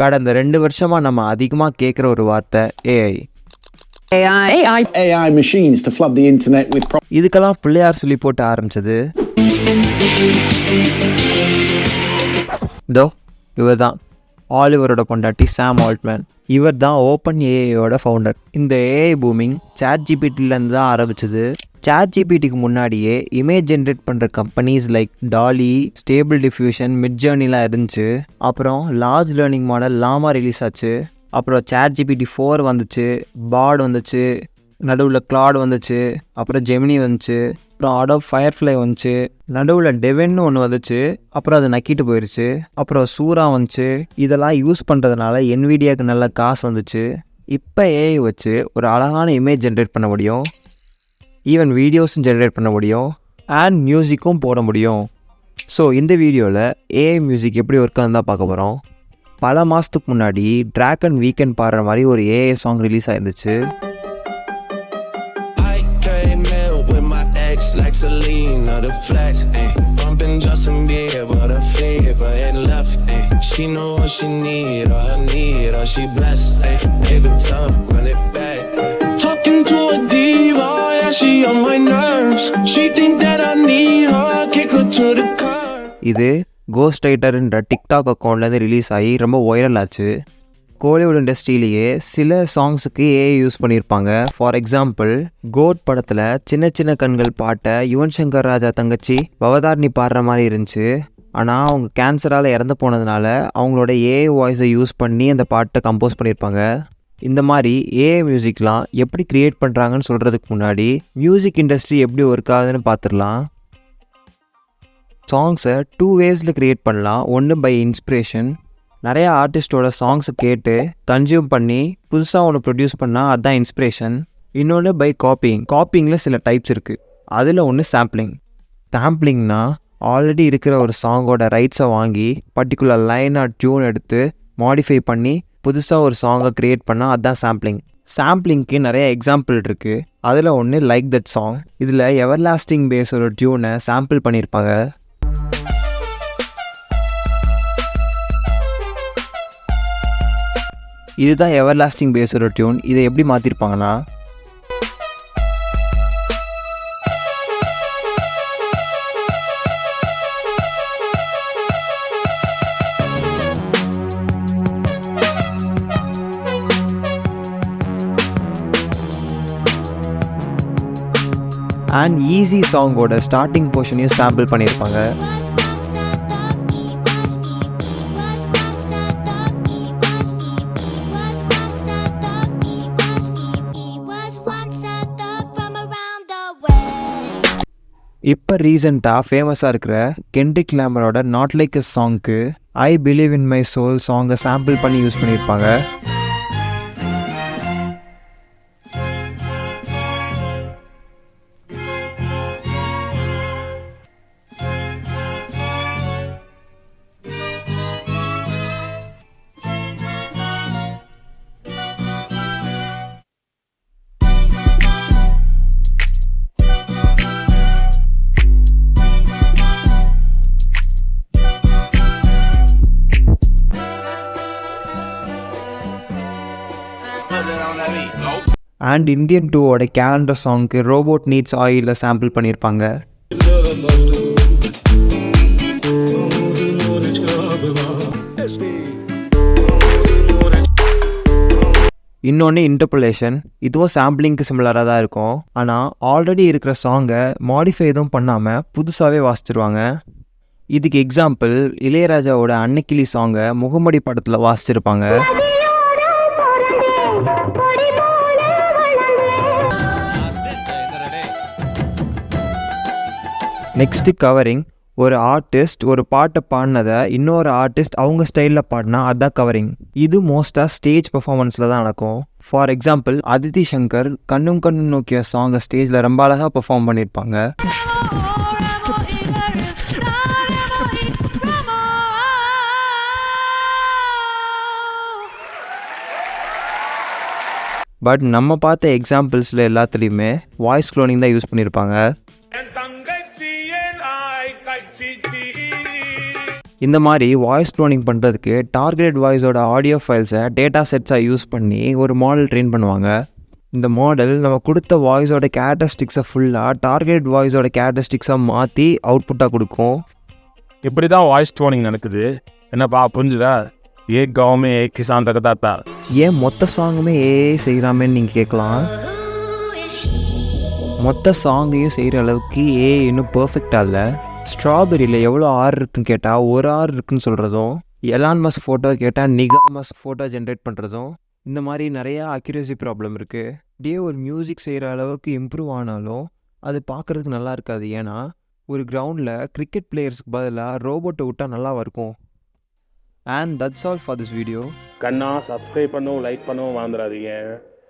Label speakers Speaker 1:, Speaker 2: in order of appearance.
Speaker 1: கடந்த 2 வருஷமாக நம்ம அதிகமாக கேட்குற ஒரு வார்த்தை AI.
Speaker 2: AI machines to flood the internet with
Speaker 1: இதுக்கெல்லாம் பிள்ளையார் சொல்லி போட்டு ஆரம்பிச்சது இவர் தான், ஆலிவரோட பொண்டாட்டி சாம் ஆல்ட்மேன். இவர் தான் ஓப்பன் ஏஐயோட ஃபவுண்டர். இந்த ஏஐ பூமிங் ChatGPTலேருந்து தான் ஆரம்பிச்சது. ChatGPTக்கு முன்னாடியே இமேஜ் ஜென்ரேட் பண்ணுற companies like Dall-E, stable diffusion, மிட்ஜர்னிலாம் இருந்துச்சு. அப்புறம் large learning model Llama release ஆச்சு. அப்புறம் ChatGPT 4 வந்துச்சு, பாட் வந்துச்சு, நடுவில் கிளாட் வந்துச்சு, அப்புறம் ஜெமினி வந்துச்சு, அப்புறம் அடோப் ஃபயர்ஃப்ளை வந்துச்சு, நடுவில் டெவென்னு ஒன்று வந்துச்சு, அப்புறம் அது நக்கிட்டு போயிடுச்சு, அப்புறம் சூரா வந்துச்சு. இதெல்லாம் யூஸ் பண்ணுறதுனால என்விடியாவுக்கு நல்ல காசு வந்துச்சு. இப்போ ஏஐ வச்சு ஒரு அழகான இமேஜ் ஜென்ரேட் பண்ண முடியும், ஈவன் வீடியோஸும் ஜென்ரேட் பண்ண முடியும், அண்ட் மியூசிக்கும் போட முடியும். ஸோ இந்த வீடியோவில் ஏஐ மியூசிக் எப்படி ஒர்க் ஆகுதுன்னு தான் பார்க்க போகிறோம். பல மாதத்துக்கு முன்னாடி டிராகன் வீக்கெண்ட் பாடுற மாதிரி ஒரு ஏஐ சாங் ரிலீஸ் ஆயிருந்துச்சு.
Speaker 3: Like Celine or the flex, bumping Justin Bieber, the flavor and left. She know what she need, or I need, or she blessed. Every time run it back. Talking to a diva, yeah, she on my nerves. She think that I need her, kick her to the curb.
Speaker 1: இது cost ரைட்டர்ன்ற TikTok அக்கௌண்ட்லேருந்து release ஆகி ரொம்ப viral ஆச்சு. கோலிவுட் இண்டஸ்ட்ரியிலேயே சில சாங்ஸுக்கு AI use பண்ணியிருப்பாங்க. For example, code படத்தில் சின்ன சின்ன கண்கள் பாட்டை யுவன் சங்கர் ராஜா தங்கச்சி பவதாரணி பாடுற மாதிரி இருந்துச்சு. ஆனால் அவங்க கேன்சரால் இறந்து போனதுனால அவங்களோட ஏஐ வாய்ஸை யூஸ் பண்ணி அந்த பாட்டை கம்போஸ் பண்ணியிருப்பாங்க. இந்த மாதிரி ஏஐ மியூசிக்லாம் எப்படி க்ரியேட் பண்ணுறாங்கன்னு சொல்கிறதுக்கு முன்னாடி மியூசிக் இண்டஸ்ட்ரி எப்படி ஒர்க் ஆகுதுன்னு பார்த்துடலாம். சாங்ஸை 2 வேஸில் க்ரியேட் பண்ணலாம். ஒன்று பை இன்ஸ்பிரேஷன், நிறையா ஆர்டிஸ்டோட சாங்ஸை கேட்டு கன்சியூம் பண்ணி புதுசாக ஒன்று ப்ரொடியூஸ் பண்ணால் அதுதான் இன்ஸ்பிரேஷன். இன்னொன்று பை காப்பிங். காப்பிங்கில் சில டைப்ஸ் இருக்குது. அதில் ஒன்று சாம்பிளிங். சாம்பிளிங்னா ஆல்ரெடி இருக்கிற ஒரு சாங்கோட ரைட்ஸை வாங்கி பர்டிகுலர் லைன் ஆர் டியூன் எடுத்து மாடிஃபை பண்ணி புதுசாக ஒரு சாங்கை க்ரியேட் பண்ணால் அதுதான் சாம்பிளிங். சாம்பிளிங்க்கு நிறைய எக்ஸாம்பிள் இருக்குது. அதில் ஒன்று லைக் தட் சாங். இதில் எவர்லாஸ்டிங் பேஸ் ஒரு டியூனை சாம்பிள் பண்ணியிருப்பாங்க. இதுதான் எவர்லாஸ்டிங் பேஸோட டியூன். இதை எப்படி மாற்றிருப்பாங்கன்னா, அண்ட் ஈஸி சாங்கோட ஸ்டார்டிங் போர்ஷனையும் சாம்பிள் பண்ணியிருப்பாங்க. இப்போ ரீசெண்டாக ஃபேமஸாக இருக்கிற கென்ட்ரிக் லேமரோட நாட் லைக் எ சாங்க்கு I believe in my soul சாங்கை சாம்பிள் பண்ணி யூஸ் பண்ணியிருப்பாங்க. அண்ட் இந்தியன் 2ஓட கேலண்டர் சாங்க்கு ரோபோட் நீட்ஸ் ஆயிலில் சாம்பிள் பண்ணியிருப்பாங்க. இன்னொன்று இன்டர்போலேஷன். இதுவும் சாம்பிளிங்க்கு சிமிலராக தான் இருக்கும். ஆனால் ஆல்ரெடி இருக்கிற சாங்கை மாடிஃபை எதுவும் பண்ணாமல் புதுசாகவே வாசிச்சிருவாங்க. இதுக்கு எக்ஸாம்பிள், இளையராஜாவோட அன்னக்கிளி சாங்கை முகமடி படத்தில் வாசிச்சிருப்பாங்க. Next covering. ஒரு ஆர்டிஸ்ட் ஒரு பாட்டை பாடினதை இன்னொரு ஆர்டிஸ்ட் அவங்க ஸ்டைலில் பாடினா அதுதான் கவரிங். இது மோஸ்ட்டாக ஸ்டேஜ் பர்ஃபார்மன்ஸில் தான் நடக்கும். ஃபார் எக்ஸாம்பிள், அதித்தி சங்கர் கண்ணும் கண்ணும் நோக்கிய சாங்கை ஸ்டேஜில் ரொம்ப அழகாக பர்ஃபார்ம் பண்ணியிருப்பாங்க. பட் நம்ம பார்த்த எக்ஸாம்பிள்ஸில் எல்லாத்துலேயுமே வாய்ஸ் க்ளோனிங் தான் யூஸ் பண்ணியிருப்பாங்க. இந்த மாதிரி வாய்ஸ் க்ளோனிங் பண்ணுறதுக்கு டார்கெட் வாய்ஸோட ஆடியோ ஃபைல்ஸை டேட்டா செட்ஸாக யூஸ் பண்ணி ஒரு மாடல் ட்ரெயின் பண்ணுவாங்க. இந்த மாடல் நம்ம கொடுத்த வாய்ஸோட கேரக்டரிஸ்டிக்ஸை ஃபுல்லாக டார்கெட் வாய்ஸோட கேரக்டரிஸ்டிக்ஸாக மாற்றி அவுட்புட்டாக கொடுக்கும்.
Speaker 4: இப்படி தான் வாய்ஸ் டோனிங் நடக்குது. என்னப்பா புரிஞ்சுதா? ஏ கவுமே ஏ கிசான் தகதாத்தா.
Speaker 1: ஏன் மொத்த சாங்குமே ஏஏ செய்கிறாமேன்னு நீங்கள் கேட்கலாம். மொத்த சாங்கையும் செய்கிற அளவுக்கு ஏஏ இன்னும் பர்ஃபெக்டாக இல்லை. ஸ்ட்ராபெரியில் எவ்வளோ ஆர் இருக்குன்னு கேட்டால் ஒரு ஆர் இருக்குன்னு சொல்கிறதும், எலான் மஸ்க் ஃபோட்டோ கேட்டால் நிகா மஸ்க் ஃபோட்டோ ஜென்ரேட் பண்ணுறதும், இந்த மாதிரி நிறையா அக்யூரசி ப்ராப்ளம் இருக்குது. அப்படியே ஒரு மியூசிக் செய்கிற அளவுக்கு இம்ப்ரூவ் ஆனாலும் அது பார்க்குறதுக்கு நல்லா இருக்காது. ஏன்னா ஒரு கிரவுண்டில் கிரிக்கெட் பிளேயர்ஸ்க்கு பதிலாக ரோபோட்டை விட்டால் நல்லா இருக்கும். And that's all for this video.
Speaker 4: கண்ணா சப்ஸ்கிரைப் பண்ணவும் லைக் பண்ணவும் மறந்துடாதீங்க.